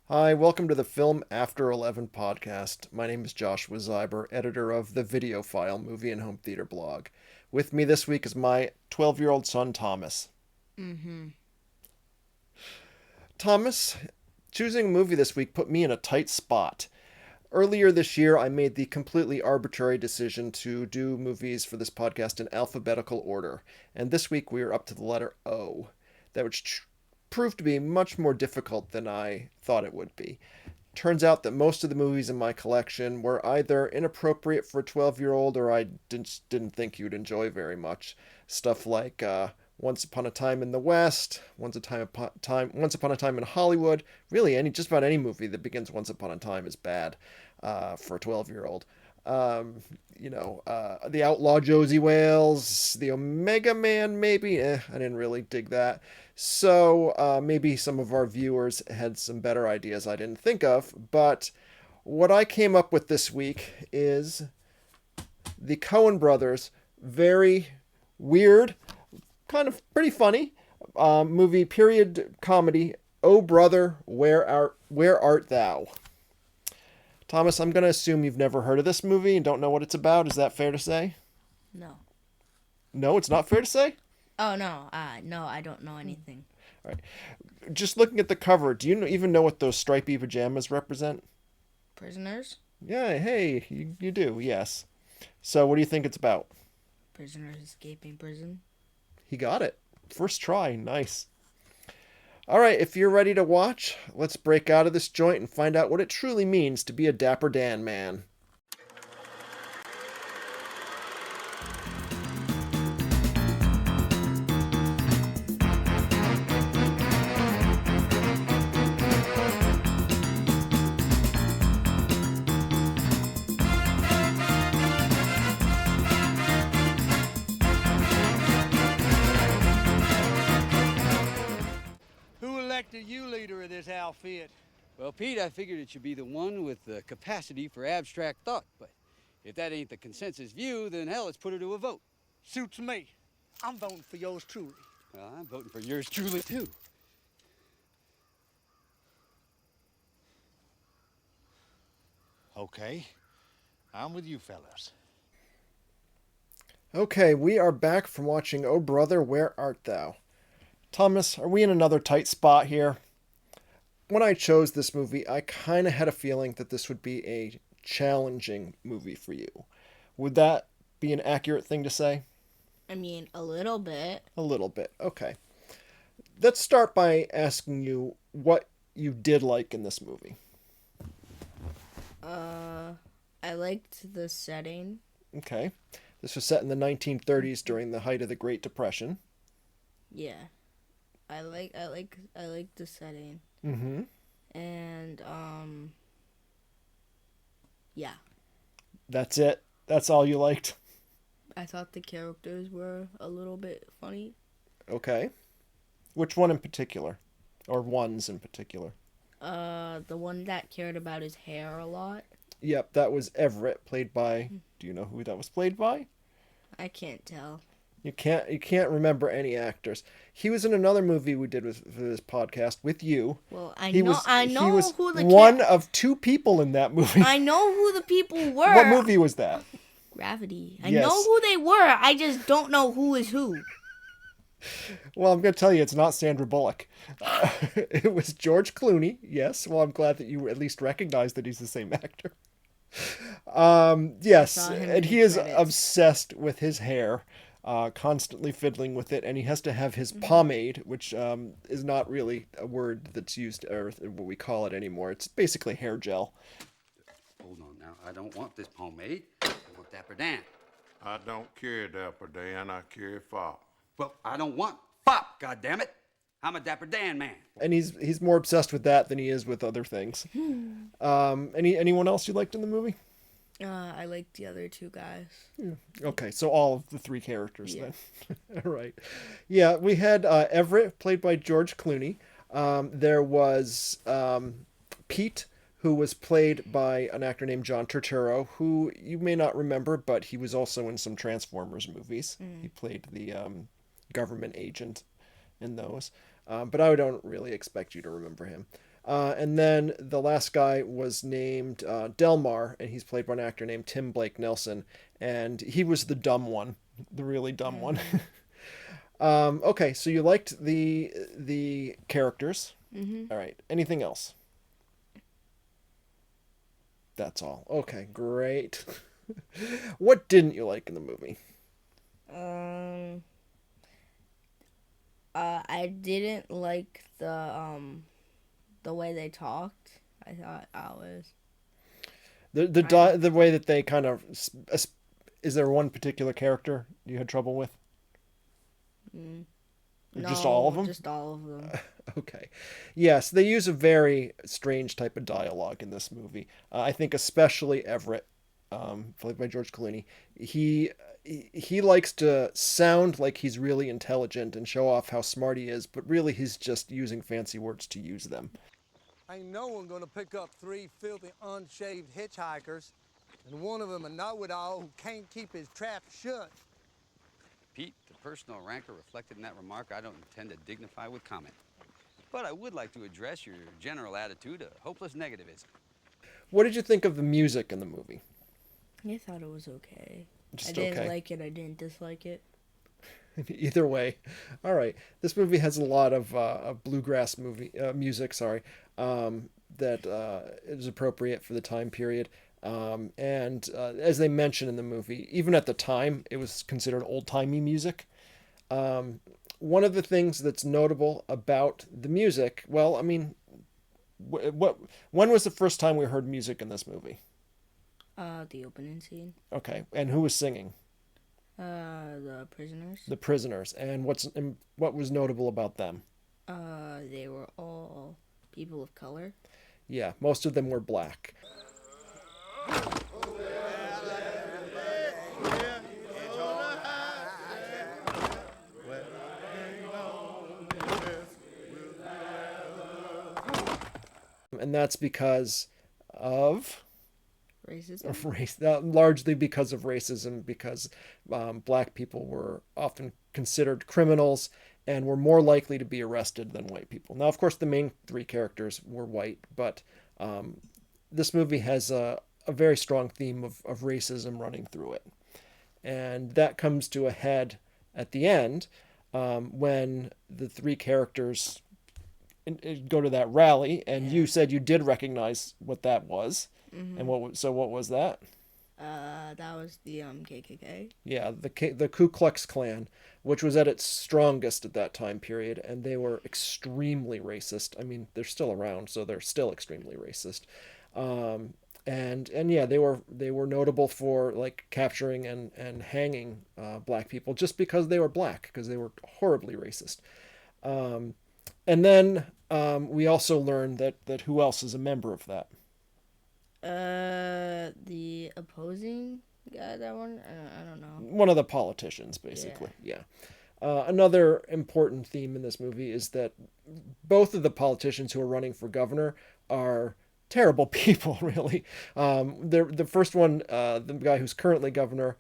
Hi, welcome to the Film After 11 podcast. My name is Joshua Zeiber, editor of the Video File Movie and Home Theater blog. With me this week is my 12-year-old son, Thomas. Mm-hmm. Thomas, choosing a movie this week put me in a tight spot. Earlier this year, I made the completely arbitrary decision to do movies for this podcast in alphabetical order, and this week we are up to the letter O. That which proved to be much more difficult than I thought it would be. Turns out that most of the movies in my collection were either inappropriate for a 12-year-old or I didn't think you'd enjoy very much. Stuff like Once Upon a Time in the West, Once Upon a Time in Hollywood. Really, just about any movie that begins Once Upon a Time is bad for a 12-year-old. Um, the Outlaw Josie Wales, the Omega Man, maybe. I didn't really dig that. So maybe some of our viewers had some better ideas I didn't think of. But what I came up with this week is the Coen brothers' very weird, kind of pretty funny movie period comedy. Oh brother, where art thou? Thomas, I'm going to assume you've never heard of this movie and don't know what it's about. Is that fair to say? No. No, it's not fair to say? Oh no. No, I don't know anything. All right. Just looking at the cover, do you even know what those stripy pajamas represent? Prisoners? Yeah, hey, you do, yes. So what do you think it's about? Prisoners escaping prison. He got it. First try. Nice. All right, if you're ready to watch, let's break out of this joint and find out what it truly means to be a Dapper Dan man. Who elected you leader of this outfit? Well, Pete, I figured it should be the one with the capacity for abstract thought, but if that ain't the consensus view, then hell, let's put it to a vote. Suits me. I'm voting for yours truly. Well, I'm voting for yours truly, too. Okay, I'm with you fellas. Okay, we are back from watching Oh Brother, Where Art Thou? Thomas, are we in another tight spot here? When I chose this movie, I kind of had a feeling that this would be a challenging movie for you. Would that be an accurate thing to say? I mean, a little bit. A little bit. Okay. Let's start by asking you what you did like in this movie. I liked the setting. Okay. This was set in the 1930s during the height of the Great Depression. Yeah. I like the setting. Mm-hmm. And yeah. That's it? That's all you liked? I thought the characters were a little bit funny. Okay. Which one in particular? Or ones in particular? The one that cared about his hair a lot. Yep, that was Everett, played by... Do you know who that was played by? I can't tell. You can't remember any actors. He was in another movie we did for this podcast with you. Well, He was who the one of two people in that movie. I know who the people were. What movie was that? Gravity. I Yes. know who they were. I just don't know who is who. Well, I'm going to tell you, it's not Sandra Bullock. It was George Clooney. Yes. Well, I'm glad that you at least recognize that he's the same actor. Yes, saw him in and the he is credits. obsessed with his hair, constantly fiddling with it, and he has to have his pomade, which is not really a word that's used or what we call it anymore. It's basically hair gel. Hold on now. I don't want this pomade. I want Dapper Dan. I don't care, Dapper Dan, I care fop. Well, I don't want fop, goddammit. I'm a Dapper Dan man. And he's more obsessed with that than he is with other things. Anyone else you liked in the movie? I liked the other two guys. Okay, so all of the three characters Yeah. then. All right. Yeah, we had Everett, played by George Clooney. There was Pete, who was played by an actor named John Turturro, who you may not remember, but he was also in some Transformers movies. He played the government agent in those. But I don't really expect you to remember him. And then the last guy was named Delmar, and he's played by an actor named Tim Blake Nelson, and he was the dumb one, the really dumb one. Okay, so you liked the characters. Mm-hmm. All right. Anything else? That's all. Okay, great. What didn't you like in the movie? Um, I didn't like the way they talked. I thought I was. The way that they kind of is there one particular character you had trouble with? Mm, Or no, just all of them? just all of them. Okay. Yes, they use a very strange type of dialogue in this movie. I think especially Everett, played by George Clooney. He likes to sound like he's really intelligent and show off how smart he is, but really he's just using fancy words to use them. Ain't no one gonna pick up 3 filthy, unshaved hitchhikers, and one of them a know-it-all who can't keep his trap shut. Pete, the personal rancor reflected in that remark I don't intend to dignify with comment. But I would like to address your general attitude of hopeless negativism. What did you think of the music in the movie? I thought it was okay. Just I didn't okay. like it. I didn't dislike it. Either way, all right. This movie has a lot of bluegrass music. Sorry, that is appropriate for the time period. And as they mention in the movie, even at the time, it was considered old timey music. One of the things that's notable about the music, well, I mean, when was the first time we heard music in this movie? The opening scene. Okay, and who was singing? The prisoners. The prisoners. And what was notable about them? They were all people of color. Yeah, most of them were black. And that's because of Racism. race, largely because of racism, because black people were often considered criminals and were more likely to be arrested than white people. Now, of course, the main 3 characters were white, but this movie has a very strong theme of racism running through it. And that comes to a head at the end when the 3 characters go to that rally, and you said you did recognize what that was. Mm-hmm. And what was that? That was the KKK. Yeah, the Ku Klux Klan, which was at its strongest at that time period, and they were extremely racist. I mean, they're still around, so they're still extremely racist. And yeah, they were notable for like capturing and hanging black people just because they were black, because they were horribly racist. And then we also learned that who else is a member of that? The opposing guy, that one? I don't know. One of the politicians, basically. Yeah. Another important theme in this movie is that both of the politicians who are running for governor are terrible people, really. The first one, the guy who's currently governor,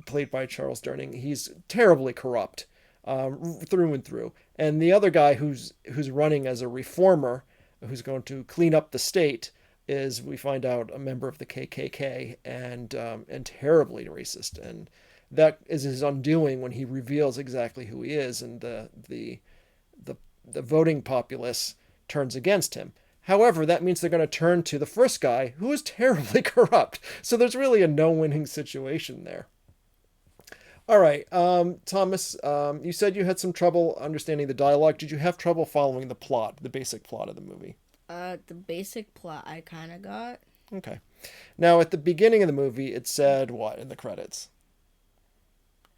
played by Charles Durning, he's terribly corrupt through and through. And the other guy who's running as a reformer, who's going to clean up the state, is, we find out, a member of the KKK and terribly racist, and that is his undoing when he reveals exactly who he is, and the voting populace turns against him. However, that means they're going to turn to the first guy, who is terribly corrupt. So there's really a no-winning situation there. All right, Thomas, you said you had some trouble understanding the dialogue. Did you have trouble following the plot, the basic plot of the movie? The basic plot I kind of got. Okay. Now, at the beginning of the movie, it said what in the credits?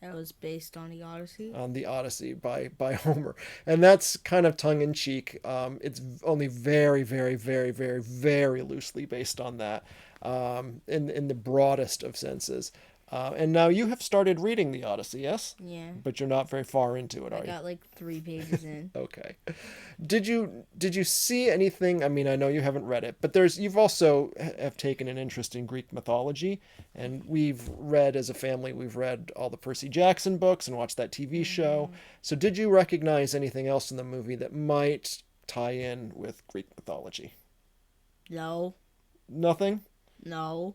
That was based on the Odyssey. On the Odyssey by Homer. And that's kind of tongue-in-cheek. It's only very, very, very, very, very loosely based on that, in the broadest of senses. And now you have started reading the Odyssey, yes? Yeah. But you're not very far into it, are I you? got like 3 pages in. Okay. Did you see anything? I mean, I know you haven't read it, but you've also have taken an interest in Greek mythology, and we've read as a family, we've read all the Percy Jackson books and watched that TV show. So did you recognize anything else in the movie that might tie in with Greek mythology? No. Nothing? No.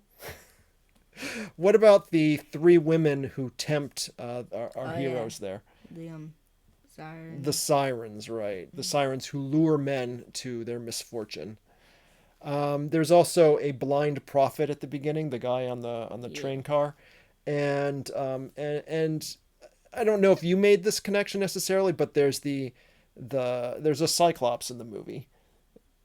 What about the three women who tempt our Oh, heroes there? The siren. The sirens, right? The sirens who lure men to their misfortune. There's also a blind prophet at the beginning, the guy on the train car, and I don't know if you made this connection necessarily, but there's a cyclops in the movie.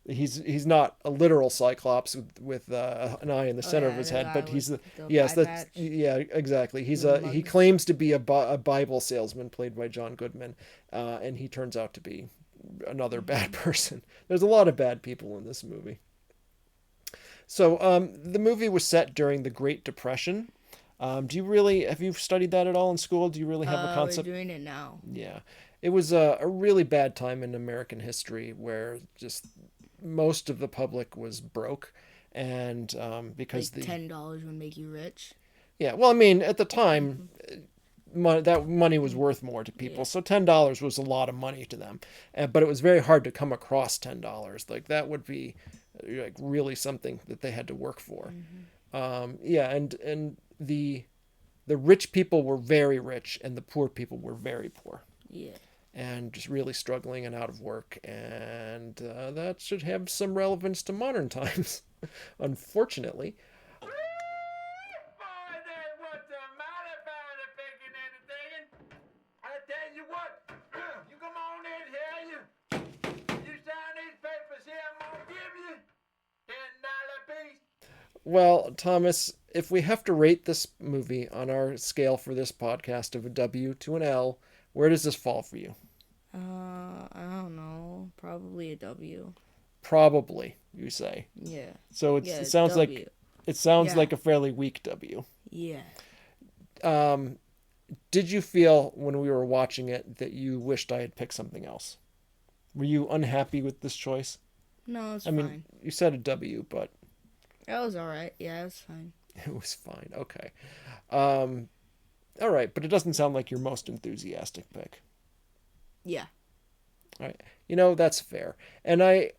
He's not a literal cyclops with an eye in the center of his the head, guy but he's with the yes, eye that's patch. yeah, exactly. He Mugs. claims to be a Bible salesman played by John Goodman, and he turns out to be another bad person. There's a lot of bad people in this movie. So the movie was set during the Great Depression. Do you really have you studied that at all in school? Do you really have a We're concept? doing it now. Yeah, it was a really bad time in American history where just most of the public was broke, and because Like $10 would make you rich. yeah, well, I mean, at the time, that money was worth more to people, so $10 was a lot of money to them, but it was very hard to come across $10. Like that would be like really something that they had to work for. Yeah, and the rich people were very rich, and the poor people were very poor. Yeah. And just really struggling and out of work. And that should have some relevance to modern times, unfortunately. Boy, that was a mighty fine picking and digging. I tell you what, you come on in here, you sign these papers here, I'm gonna give you $10 piece. Well, Thomas, if we have to rate this movie on our scale for this podcast of a W to an L, where does this fall for you? I don't know. Probably a W. Probably, you say. Yeah. So Yeah, it sounds W. like it sounds Yeah. like a fairly weak W. Yeah. Did you feel when we were watching it that you wished I had picked something else? Were you unhappy with this choice? No, it's I fine. mean, you said a W, but That was alright. Yeah, it was fine. it was fine. Okay. All right, but it doesn't sound like your most enthusiastic pick. Yeah. All right. You know, that's fair. And I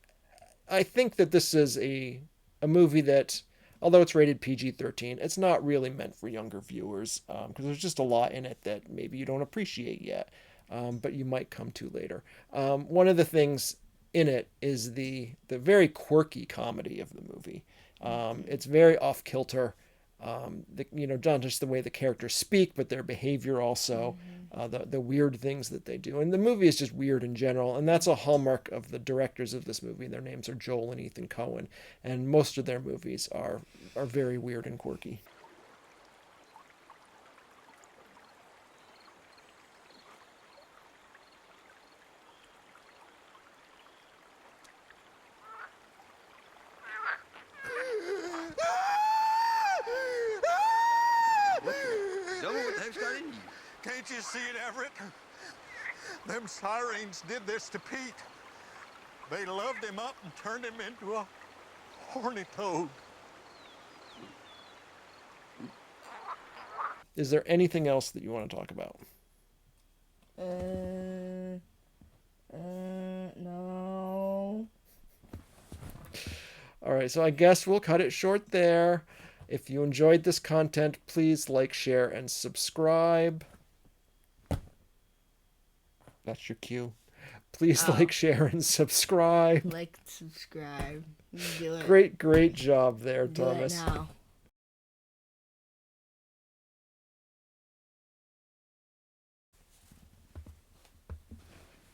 think that this is a movie that, although it's rated PG-13, it's not really meant for younger viewers because there's just a lot in it that maybe you don't appreciate yet, but you might come to later. One of the things in it is the very quirky comedy of the movie. It's very off-kilter. Not just the way the characters speak, but their behavior also, the weird things that they do. And the movie is just weird in general, and that's a hallmark of the directors of this movie. Their names are Joel and Ethan Coen, and most of their movies are very weird and quirky. Joe, what the heck's got into you? Can't you see it, Everett? Them sirens did this to Pete. They loved him up and turned him into a horny toad. Is there anything else that you want to talk about? No. All right, so I guess we'll cut it short there. If you enjoyed this content, please like, share, and subscribe. That's your cue. Please like, share, and subscribe. Like, subscribe. Do it. Great job there, Do Thomas. it now.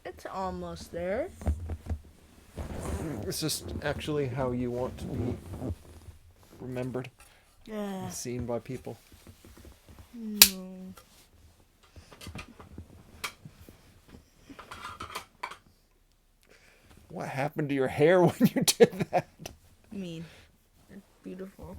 It's almost there. Is this actually how you want to be remembered, Yeah. seen by people? No. What happened to your hair when you did that? I mean, it's beautiful.